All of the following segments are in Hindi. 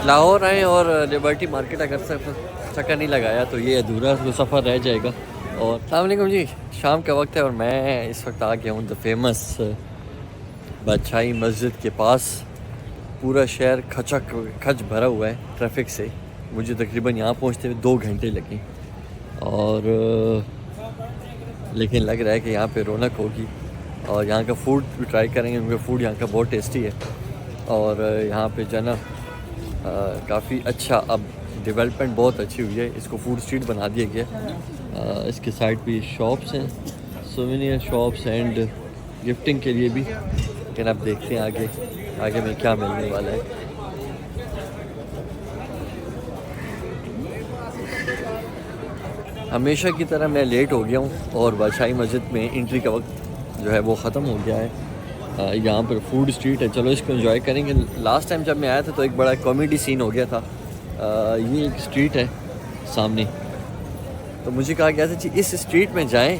लाहौर आए और लिबर्टी मार्केट अगर चक्कर नहीं लगाया तो ये अधूरा सफ़र रह जाएगा। और अस्सलाम वालेकुम जी, शाम का वक्त है और मैं इस वक्त आ गया हूँ द फेमस बादशाही मस्जिद के पास। पूरा शहर खच भरा हुआ है ट्रैफिक से। मुझे तकरीबन यहाँ पहुँचते हुए 2 घंटे लगे और लेकिन लग रहा है कि यहाँ पे रौनक होगी और यहाँ का फ़ूड भी ट्राई करेंगे क्योंकि फ़ूड यहाँ का बहुत टेस्टी है। और यहाँ पे जो है ना काफ़ी अच्छा अब डेवलपमेंट बहुत अच्छी हुई है, इसको फूड स्ट्रीट बना दिया गया। इसके साइड पे शॉप्स हैं, सोवेनियर शॉप्स एंड गिफ्टिंग के लिए भी। लेकिन अब देखते हैं आगे में क्या मिलने वाला है। हमेशा की तरह मैं लेट हो गया हूँ और बादशाही मस्जिद में एंट्री का वक्त जो है वो ख़त्म हो गया है। यहाँ पर फूड स्ट्रीट है, चलो इसको एंजॉय करेंगे। लास्ट टाइम जब मैं आया था तो एक बड़ा कॉमेडी सीन हो गया था। ये एक स्ट्रीट है सामने, तो मुझे कहा गया था कि इस स्ट्रीट में जाएं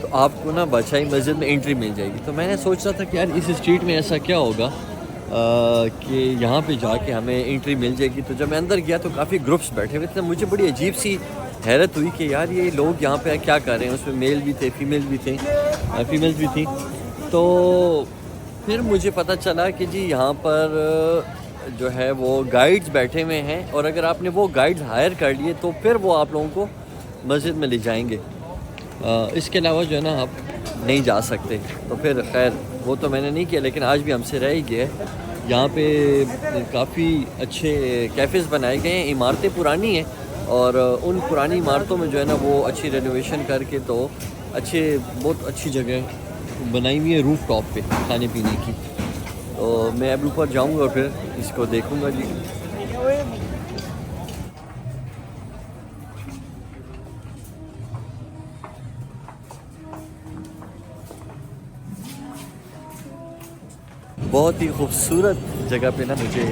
तो आपको ना बादशाही मस्जिद में एंट्री मिल जाएगी। तो मैंने सोच रहा था कि यार इस स्ट्रीट में ऐसा क्या होगा कि यहाँ पे जाके हमें एंट्री मिल जाएगी। तो जब मैं अंदर गया तो काफ़ी ग्रुप्स बैठे हुए थे। मुझे बड़ी अजीब सी हैरत हुई कि यार ये लोग यहाँ पे क्या कर रहे हैं। उसमें मेल भी थे, फीमेल्स भी थी। तो फिर मुझे पता चला कि जी यहाँ पर जो है वो गाइड्स बैठे हुए हैं और अगर आपने वो गाइड्स हायर कर लिए तो फिर वो आप लोगों को मस्जिद में ले जाएंगे। इसके अलावा जो है ना आप नहीं जा सकते। तो फिर खैर वो तो मैंने नहीं किया, लेकिन आज भी हमसे रह ही गया है। यहाँ पे काफ़ी अच्छे कैफ़ेज़ बनाए गए हैं। इमारतें पुरानी हैं और उन पुरानी इमारतों में जो है ना वो अच्छी रेनोवेशन करके तो बहुत अच्छी जगह बनाई हुई है रूफ टॉप पे खाने पीने की। तो मैं अब ऊपर जाऊंगा और फिर इसको देखूंगा जी। बहुत ही खूबसूरत जगह पे ना मुझे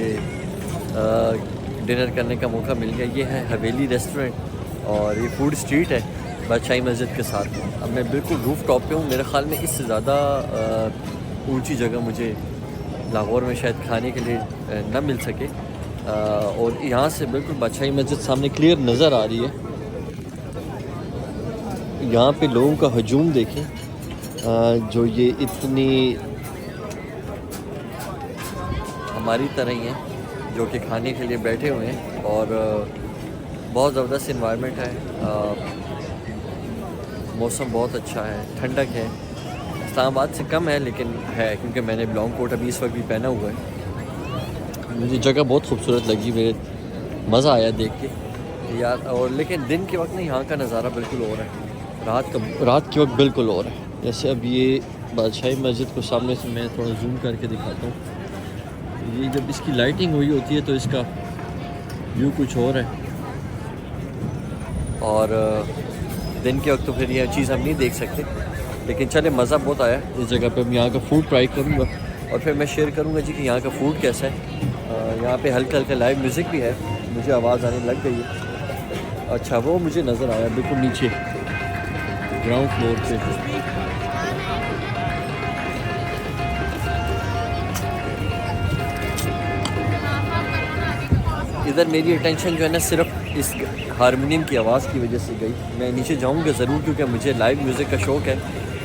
डिनर करने का मौका मिल गया। ये है हवेली रेस्टोरेंट और ये फूड स्ट्रीट है बादशाही मस्जिद के साथ। अब मैं बिल्कुल रूफ टॉप पे हूँ। मेरे ख़्याल में इससे ज़्यादा ऊंची जगह मुझे लाहौर में शायद खाने के लिए न मिल सके। और यहाँ से बिल्कुल बादशाही मस्जिद सामने क्लियर नज़र आ रही है। यहाँ पे लोगों का हजूम देखें, जो ये इतनी हमारी तरह ही हैं जो कि खाने के लिए बैठे हुए हैं। और बहुत ज़बरदस्त इन्वायरमेंट है। मौसम बहुत अच्छा है, ठंडक है। इस्लामाबाद से कम है लेकिन है, क्योंकि मैंने लॉन्ग कोट अभी इस वक्त भी पहना हुआ है। मुझे जगह बहुत खूबसूरत लगी, मेरे मज़ा आया देख के यार। और लेकिन दिन के वक्त ना यहाँ का नज़ारा बिल्कुल और है, रात के वक्त बिल्कुल और है। जैसे अब ये बादशाही मस्जिद को सामने से मैं थोड़ा जूम करके दिखाता हूँ। ये जब इसकी लाइटिंग हुई होती है तो इसका व्यू कुछ और है और दिन के वक्त तो फिर यह चीज़ हम नहीं देख सकते। लेकिन चले मज़ा बहुत आया इस जगह पे। मैं यहाँ का फ़ूड ट्राई करूँगा और फिर मैं शेयर करूँगा जी कि यहाँ का फ़ूड कैसा है। यहाँ पे हल्का लाइव म्यूज़िक भी है, मुझे आवाज़ आने लग गई है। अच्छा वो मुझे नज़र आया बिल्कुल नीचे ग्राउंड फ्लोर पे। इधर मेरी अटेंशन जो है ना सिर्फ इस हारमोनियम की आवाज़ की वजह से गई। मैं नीचे जाऊंगा ज़रूर क्योंकि मुझे लाइव म्यूज़िक का शौक़ है।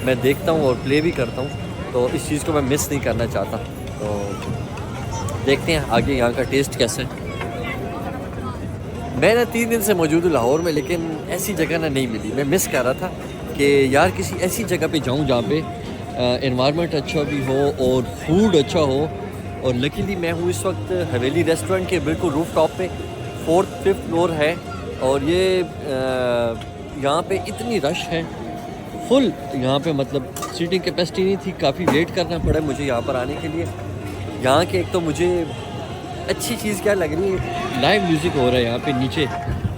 मैं देखता हूँ और प्ले भी करता हूँ, तो इस चीज़ को मैं मिस नहीं करना चाहता। तो देखते हैं आगे यहाँ का टेस्ट कैसा है। मैं ना 3 दिन से मौजूद हूँ लाहौर में, लेकिन ऐसी जगह ना नहीं मिली। मैं मिस कर रहा था कि यार किसी ऐसी जगह पे जाऊँ जहाँ पे एनवायरनमेंट अच्छा भी हो और फूड अच्छा हो। और लकीली मैं हूँ इस वक्त हवेली रेस्टोरेंट के बिल्कुल रूफ टॉप पे, 4th-5th फ्लोर है। और ये यहाँ पे इतनी रश है, फुल यहाँ पे, मतलब सीटिंग कैपेसिटी नहीं थी। काफ़ी वेट करना पड़ा मुझे यहाँ पर आने के लिए। यहाँ के एक तो मुझे अच्छी चीज़ क्या लग रही है, लाइव म्यूज़िक हो रहा है यहाँ पे नीचे।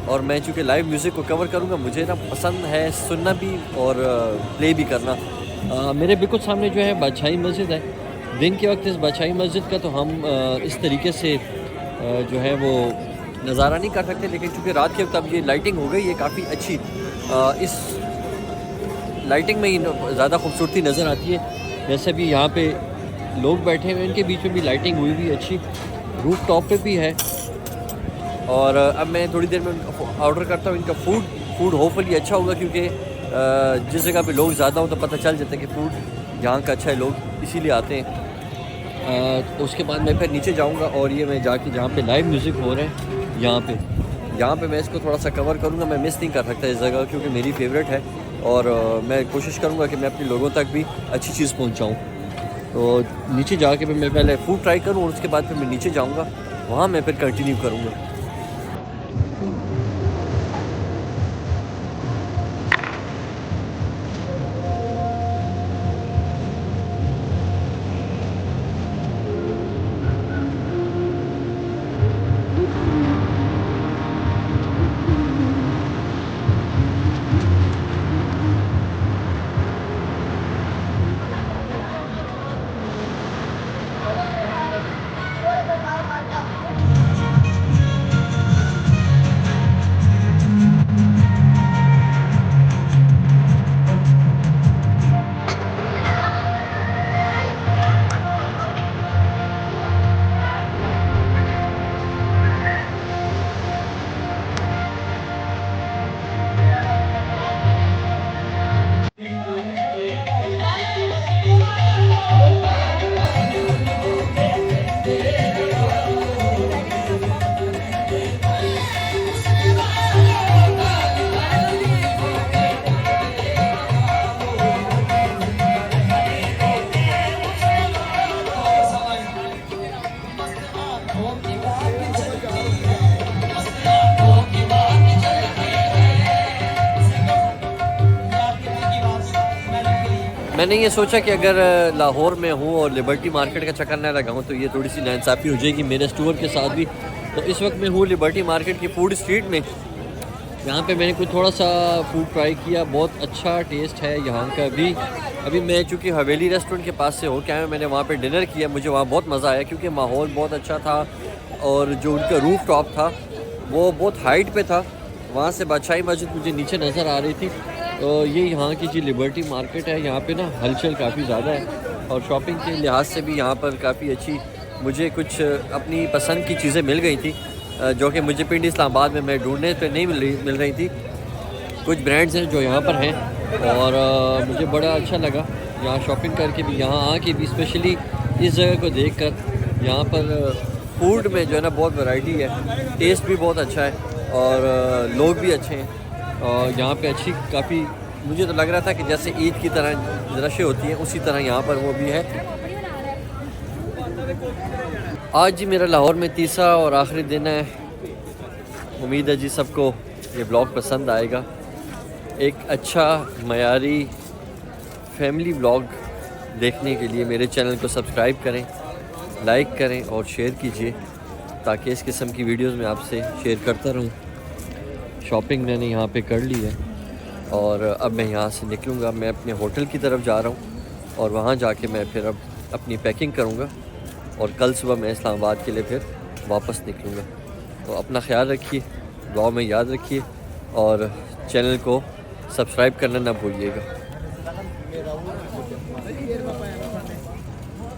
और मैं चूँकि लाइव म्यूज़िक को कवर करूँगा, मुझे ना पसंद है सुनना भी और प्ले भी करना। मेरे बिल्कुल सामने जो है बादशाही मस्जिद है। दिन के वक्त इस बादशाही मस्जिद का तो हम इस तरीके से जो है वो नज़ारा नहीं कर सकते, लेकिन चूँकि रात के वक्त अब ये लाइटिंग हो गई है काफ़ी अच्छी। इस लाइटिंग में ही ज़्यादा खूबसूरती नज़र आती है। जैसे भी यहाँ पे लोग बैठे हुए हैं, इनके बीच में भी लाइटिंग हुई भी अच्छी, रूफ टॉप पे भी है। और अब मैं थोड़ी देर में ऑर्डर करता हूँ इनका फूड होपफुली अच्छा होगा, क्योंकि जिस जगह पे लोग ज़्यादा हो तो पता चल जाता है कि फूड यहाँ का अच्छा है, लोग इसीलिए आते हैं। तो उसके बाद मैं फिर नीचे जाऊँगा और ये मैं जाके जहाँ पे लाइव म्यूज़िक हो रहा है यहाँ पे मैं इसको थोड़ा सा कवर करूँगा। मैं मिस नहीं कर सकता इस जगह, क्योंकि मेरी फेवरेट है और मैं कोशिश करूँगा कि मैं अपने लोगों तक भी अच्छी चीज़ पहुँचाऊँ। तो नीचे जाके मैं पहले फूड ट्राई करूँ और उसके बाद फिर मैं नीचे जाऊँगा, वहाँ मैं फिर कंटिन्यू करूँगा। मैंने ये सोचा कि अगर लाहौर में हूँ और लिबर्टी मार्केट का चक्कर न लगाऊँ तो ये थोड़ी सी नाइंसाफ़ी हो जाएगी मेरे स्टोर के साथ भी। तो इस वक्त मैं हूँ लिबर्टी मार्केट की फूड स्ट्रीट में। यहाँ पे मैंने कुछ थोड़ा सा फूड ट्राई किया, बहुत अच्छा टेस्ट है यहाँ का भी। अभी मैं चूँकि हवेली रेस्टोरेंट के पास से हो क्या है, मैंने वहाँ पे डिनर किया, मुझे वहाँ बहुत मज़ा आया क्योंकि माहौल बहुत अच्छा था और जो उनका रूफ टॉप था वो बहुत हाइट पे था। वहाँ से बादशाही मस्जिद मुझे नीचे नज़र आ रही थी। तो ये यहाँ की जो लिबर्टी मार्केट है, यहाँ पे ना हलचल काफ़ी ज़्यादा है और शॉपिंग के लिहाज से भी यहाँ पर काफ़ी अच्छी मुझे कुछ अपनी पसंद की चीज़ें मिल गई थी, जो कि मुझे पिंडी इस्लामाबाद में मैं ढूंढने पे नहीं मिल रही थी। कुछ ब्रांड्स हैं जो यहाँ पर हैं और मुझे बड़ा अच्छा लगा यहाँ शॉपिंग करके भी, यहाँ आके भी, स्पेशली इस जगह को देखकर। यहाँ पर फूड में जो है ना बहुत वैरायटी है, टेस्ट भी बहुत अच्छा है और लोग भी अच्छे हैं। और यहाँ पे अच्छी काफ़ी, मुझे तो लग रहा था कि जैसे ईद की तरह रशें होती हैं उसी तरह यहाँ पर वो भी है। आज जी मेरा लाहौर में तीसरा और आखिरी दिन है। उम्मीद है जी सबको ये ब्लॉग पसंद आएगा। एक अच्छा मयारी फैमिली ब्लॉग देखने के लिए मेरे चैनल को सब्सक्राइब करें, लाइक करें और शेयर कीजिए, ताकि इस किस्म की वीडियोस मैं आपसे शेयर करता रहूं। शॉपिंग मैंने यहाँ पे कर ली है और अब मैं यहाँ से निकलूँगा। मैं अपने होटल की तरफ जा रहा हूँ और वहाँ जाके मैं फिर अब अपनी पैकिंग करूँगा और कल सुबह मैं इस्लामाबाद के लिए फिर वापस निकलूँगा। तो अपना ख्याल रखिए, दुआ में याद रखिए और चैनल को सब्सक्राइब करना ना भूलिएगा।